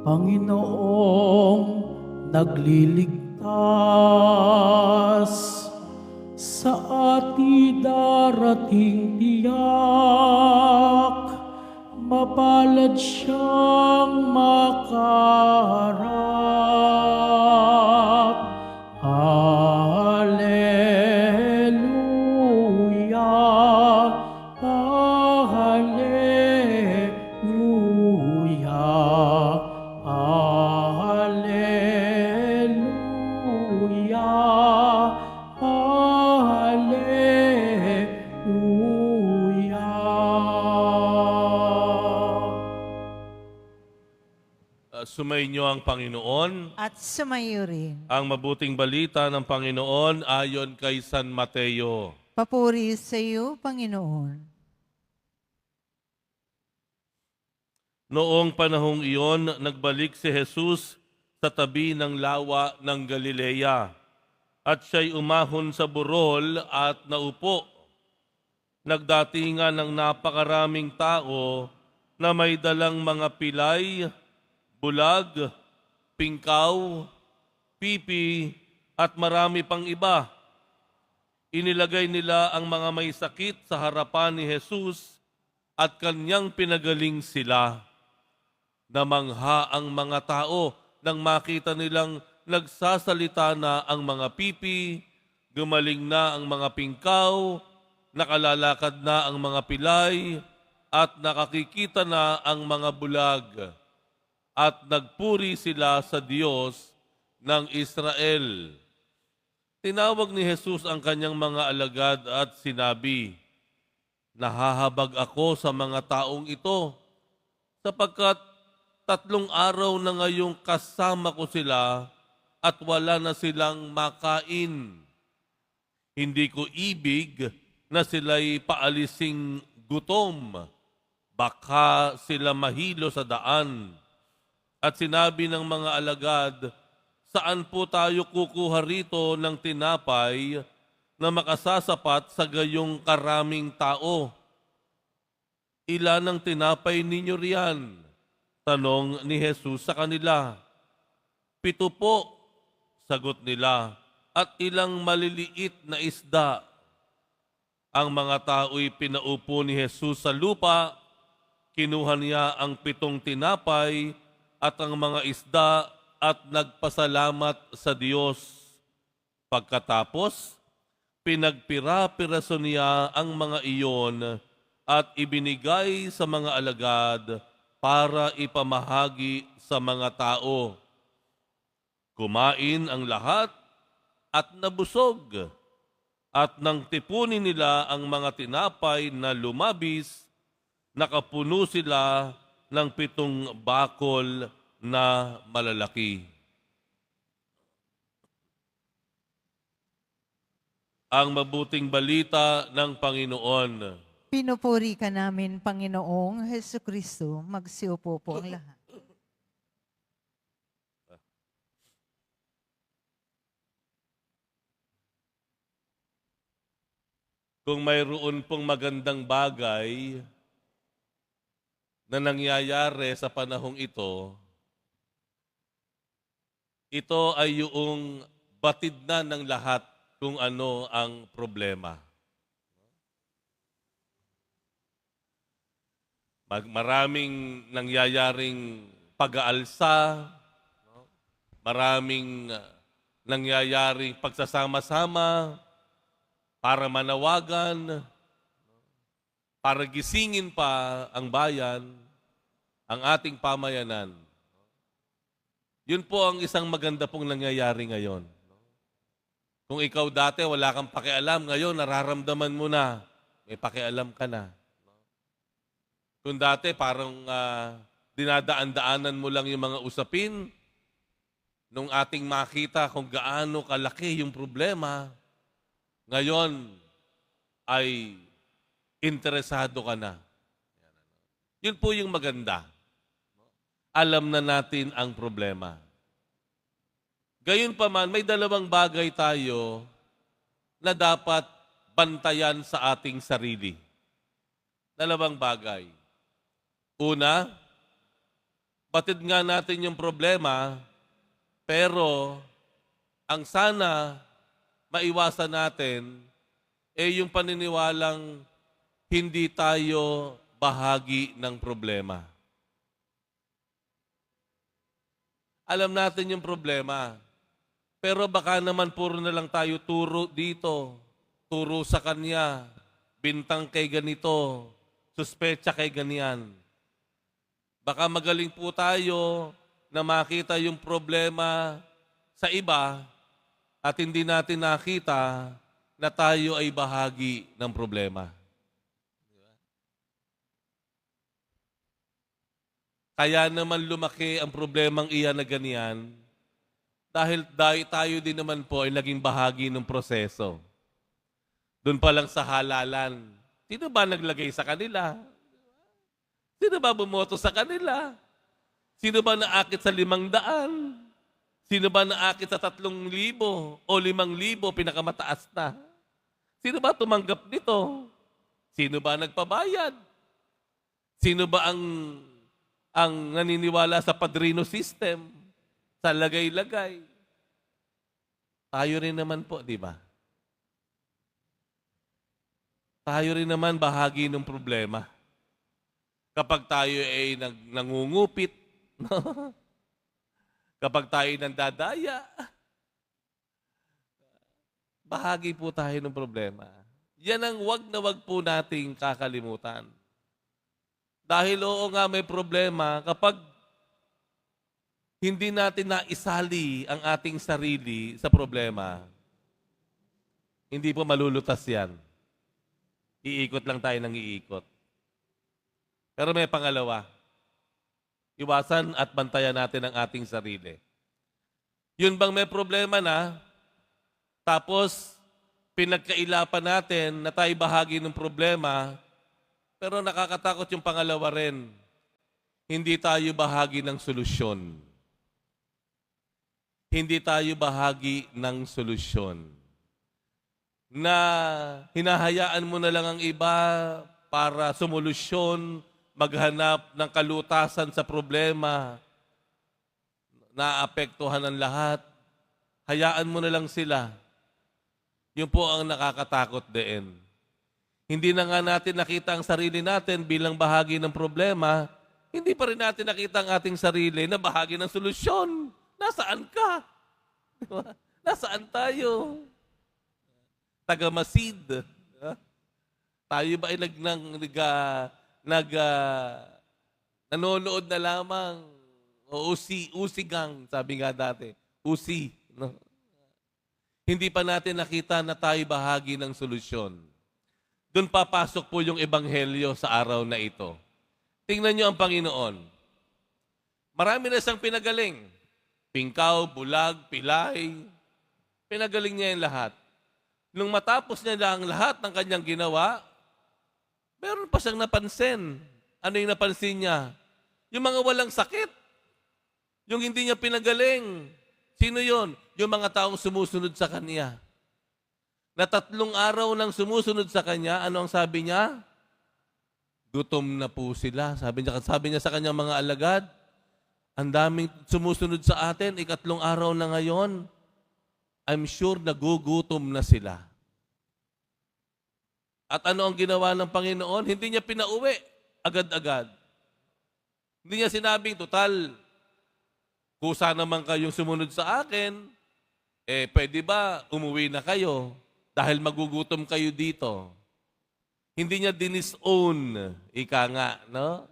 Panginoong nagliligtas, sa ati darating tiyak, mapalad siyang makaharap. Hallelujah, hallelujah, hallelujah, hallelujah. Sumainyo ang Panginoon. At sumayo rin. Ang mabuting balita ng Panginoon ayon kay San Mateo. Papuri sa iyo, Panginoon. Noong panahong iyon, nagbalik si Jesus sa tabi ng lawa ng Galilea at siya'y umahon sa burol at naupo. Nagdatingan ng napakaraming tao na may dalang mga pilay, bulag, pingkaw, pipi, at marami pang iba. Inilagay nila ang mga may sakit sa harapan ni Jesus at kanyang pinagaling sila. Namangha ang mga tao nang makita nilang nagsasalita na ang mga pipi, gumaling na ang mga pingkaw, nakalalakad na ang mga pilay, at nakakikita na ang mga bulag. At nagpuri sila sa Diyos ng Israel. Tinawag ni Jesus ang kanyang mga alagad at sinabi, "Nahahabag ako sa mga taong ito, sapagkat 3 araw na ngayong kasama ko sila at wala na silang makain. Hindi ko ibig na sila'y paalising gutom, baka sila mahilo sa daan." At sinabi ng mga alagad, "Saan po tayo kukuha rito ng tinapay na makasasapat sa gayong karaming tao? Ilan ang tinapay ninyo riyan?" Tanong ni Jesus sa kanila. "7 po," sagot nila, "at ilang maliliit na isda." Ang mga tao'y pinaupo ni Jesus sa lupa, kinuha niya ang 7 tinapay at ang mga isda at nagpasalamat sa Diyos. Pagkatapos, pinagpira-piraso niya ang mga iyon at ibinigay sa mga alagad para ipamahagi sa mga tao. Kumain ang lahat at nabusog, at nang tipunin nila ang mga tinapay na lumabis, nakapuno sila ng 7 bakol na malalaki. Ang mabuting balita ng Panginoon. Pinupuri ka namin, Panginoong Hesukristo. Magsiupo po ang lahat. Kung mayroon pong magandang bagay na nangyayari sa panahong ito ay yung batid na ng lahat kung ano ang problema. Maraming nangyayaring pag-aalsa, maraming nangyayaring pagsasama-sama para manawagan, para gisingin pa ang bayan, ang ating pamayanan. Yun po ang isang maganda pong nangyayari ngayon. Kung ikaw dati wala kang pakialam, ngayon nararamdaman mo na, may pakialam ka na. Kung dati parang dinadaan-daanan mo lang yung mga usapin, nung ating makita kung gaano kalaki yung problema, ngayon ay interesado ka na. Yun po yung maganda. Alam na natin ang problema. Gayunpaman, may dalawang bagay tayo na dapat bantayan sa ating sarili. Dalawang bagay. Una, batid nga natin yung problema, pero ang sana maiwasan natin yung paniniwalang hindi tayo bahagi ng problema. Alam natin yung problema, pero baka naman puro na lang tayo turo dito, turo sa kanya, bintang kay ganito, suspecha kay ganyan. Baka magaling po tayo na makita yung problema sa iba at hindi natin nakita na tayo ay bahagi ng problema. Kaya naman lumaki ang problemang iyan na ganyan dahil tayo din naman po ay naging bahagi ng proseso. Doon pa lang sa halalan, sino ba naglagay sa kanila? Sino ba bumoto sa kanila? Sino ba naakit sa 500? Sino ba naakit sa 3,000 o 5,000 pinakamataas na? Sino ba tumanggap nito? Sino ba nagpabayad? Sino ba ang naniniwala sa padrino system? Sa lagay-lagay. Tayo rin naman po, di ba? Tayo rin naman bahagi ng problema. Kapag tayo ay nangungupit, kapag tayo nandadaya, bahagi po tayo ng problema. Yan ang wag na wag po nating kakalimutan. Dahil oo nga may problema, kapag hindi natin naisali ang ating sarili sa problema, hindi po malulutas yan. Iikot lang tayo ng iikot. Pero may pangalawa, iwasan at bantayan natin ang ating sarili. Yun bang may problema na, tapos pinagkailapan natin na tayo bahagi ng problema, pero nakakatakot yung pangalawa rin, hindi tayo bahagi ng solusyon. Hindi tayo bahagi ng solusyon. Na hinahayaan mo na lang ang iba para sumulusyon, maghanap ng kalutasan sa problema, naapektuhan ang lahat. Hayaan mo na lang sila. Yun po ang nakakatakot din. Hindi na nga natin nakita ang sarili natin bilang bahagi ng problema, hindi pa rin natin nakita ang ating sarili na bahagi ng solusyon. Nasaan ka? Diba? Nasaan tayo? Tagamasid. Tayo ba ay nanonood na lamang? O usigang, sabi nga dati. Usi. No? Hindi pa natin nakita na tayo bahagi ng solusyon. Doon papasok po yung ebanghelyo sa araw na ito. Tingnan niyo ang Panginoon. Marami na siyang pinagaling. Pingkaw, bulag, pilay. Pinagaling niya yung lahat. Nung matapos niya lang lahat ng kanyang ginawa, meron pa siyang napansin. Ano yung napansin niya? Yung mga walang sakit. Yung hindi niya pinagaling. Sino yon? Yung mga taong sumusunod sa kanya. Na 3 araw nang sumusunod sa kanya, ano ang sabi niya? Gutom na po sila. Sabi niya sa kanyang mga alagad, ang daming sumusunod sa atin, 3 araw na ngayon, I'm sure nagugutom na sila. At ano ang ginawa ng Panginoon? Hindi niya pinauwi agad-agad. Hindi niya sinabing, total, kusa naman kayong sumunod sa akin, pwede ba umuwi na kayo dahil magugutom kayo dito? Hindi niya dinisown, ika nga, no?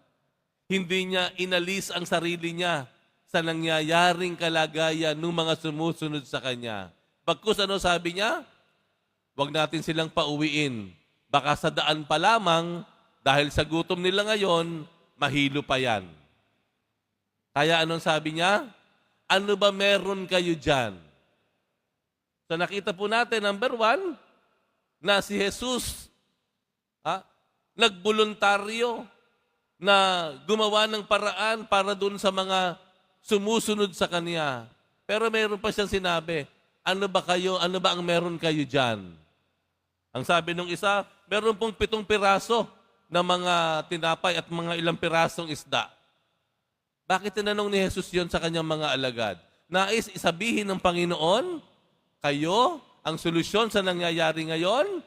Hindi niya inalis ang sarili niya sa nangyayaring kalagayan ng mga sumusunod sa kanya. Pagkus ano sabi niya? Huwag natin silang pauwiin. Baka sa daan pa lamang, dahil sa gutom nila ngayon, mahilo pa yan. Kaya anong sabi niya? Ano ba meron kayo dyan? So nakita po natin, number 1, na si Jesus nagboluntaryo na gumawa ng paraan para doon sa mga sumusunod sa Kanya. Pero meron pa siyang sinabi, ano ba ang meron kayo dyan? Ang sabi nung isa, meron pong 7 piraso na mga tinapay at mga ilang pirasong isda. Bakit tinanong ni Jesus yon sa kanyang mga alagad? Nais isabihin ng Panginoon, kayo, ang solusyon sa nangyayari ngayon,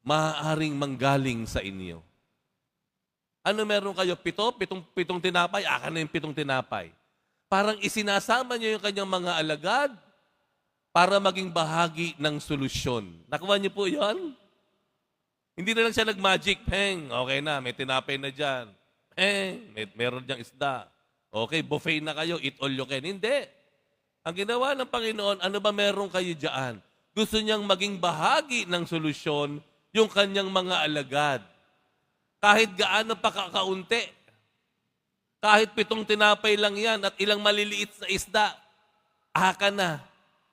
maaaring manggaling sa inyo. Ano meron kayo? 7 tinapay? Akin na yung 7 tinapay. Parang isinasama niyo yung kanyang mga alagad para maging bahagi ng solusyon. Nakuha niyo po yon? Hindi na lang siya nag-magic. Peng, okay na, may tinapay na dyan. Meron diyang isda. Okay, buffet na kayo, eat all you can. Hindi. Ang ginawa ng Panginoon, ano ba meron kayo dyan? Gusto niyang maging bahagi ng solusyon yung kanyang mga alagad. Kahit gaano pa kakaunti. Kahit 7 tinapay lang yan at ilang maliliit na isda, aka na.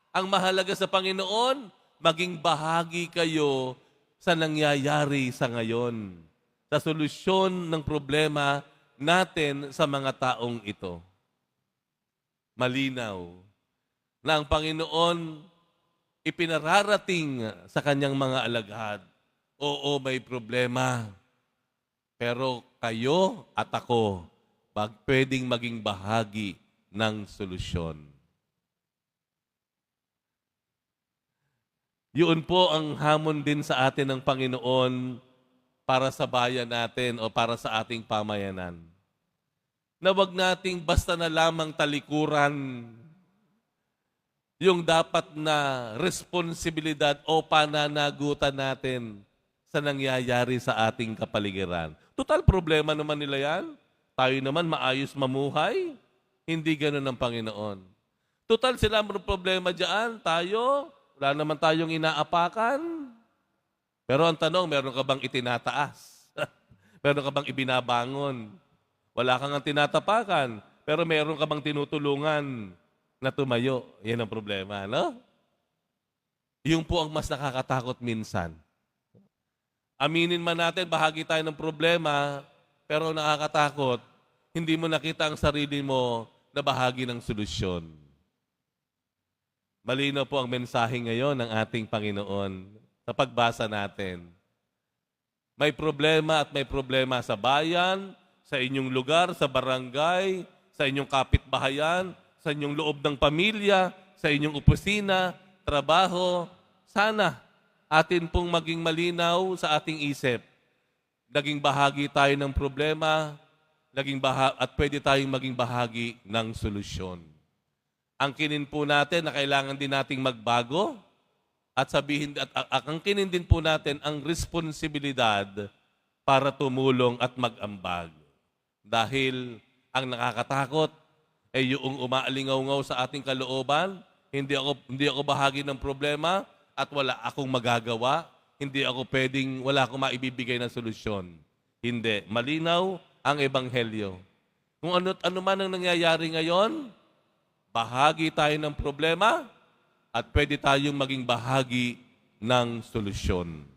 Ang mahalaga sa Panginoon, maging bahagi kayo sa nangyayari sa ngayon. Sa solusyon ng problema natin sa mga taong ito. Malinaw na ang Panginoon ipinararating sa kanyang mga alagad. Oo, may problema. Pero kayo at ako, pwedeng maging bahagi ng solusyon. Yun po ang hamon din sa atin ng Panginoon para sa bayan natin o para sa ating pamayanan. Na wag nating basta na lamang talikuran yung dapat na responsibilidad o pananagutan natin sa nangyayari sa ating kapaligiran. Total problema naman nila yan. Tayo naman maayos mamuhay. Hindi ganun ang Panginoon. Total sila may problema dyan. Tayo, wala naman tayong inaapakan. Pero ang tanong, meron ka bang itinataas? Meron ka bang ibinabangon? Wala kang ang tinatapakan, pero meron ka bang tinutulungan na tumayo? Yan ang problema, no? Yung po ang mas nakakatakot minsan. Aminin man natin, bahagi tayo ng problema, pero nakakatakot, hindi mo nakita ang sarili mo na bahagi ng solusyon. Malinaw po ang mensahe ngayon ng ating Panginoon sa pagbasa natin. May problema at may problema sa bayan, sa inyong lugar, sa barangay, sa inyong kapitbahayan, sa inyong loob ng pamilya, sa inyong opisina, trabaho. Sana atin pong maging malinaw sa ating isip. Naging bahagi tayo ng problema, at pwede tayong maging bahagi ng solusyon. Angkinin po natin na kailangan din nating magbago at sabihin at angkinin din po natin ang responsibilidad para tumulong at mag-ambag. Dahil ang nakakatakot ay yung umaalingaw-ngaw sa ating kalooban, hindi ako bahagi ng problema at wala akong magagawa, wala akong maibibigay na solusyon. Hindi. Malinaw ang Ebanghelyo. Kung ano man ang nangyayari ngayon, bahagi tayo ng problema at pwede tayong maging bahagi ng solusyon.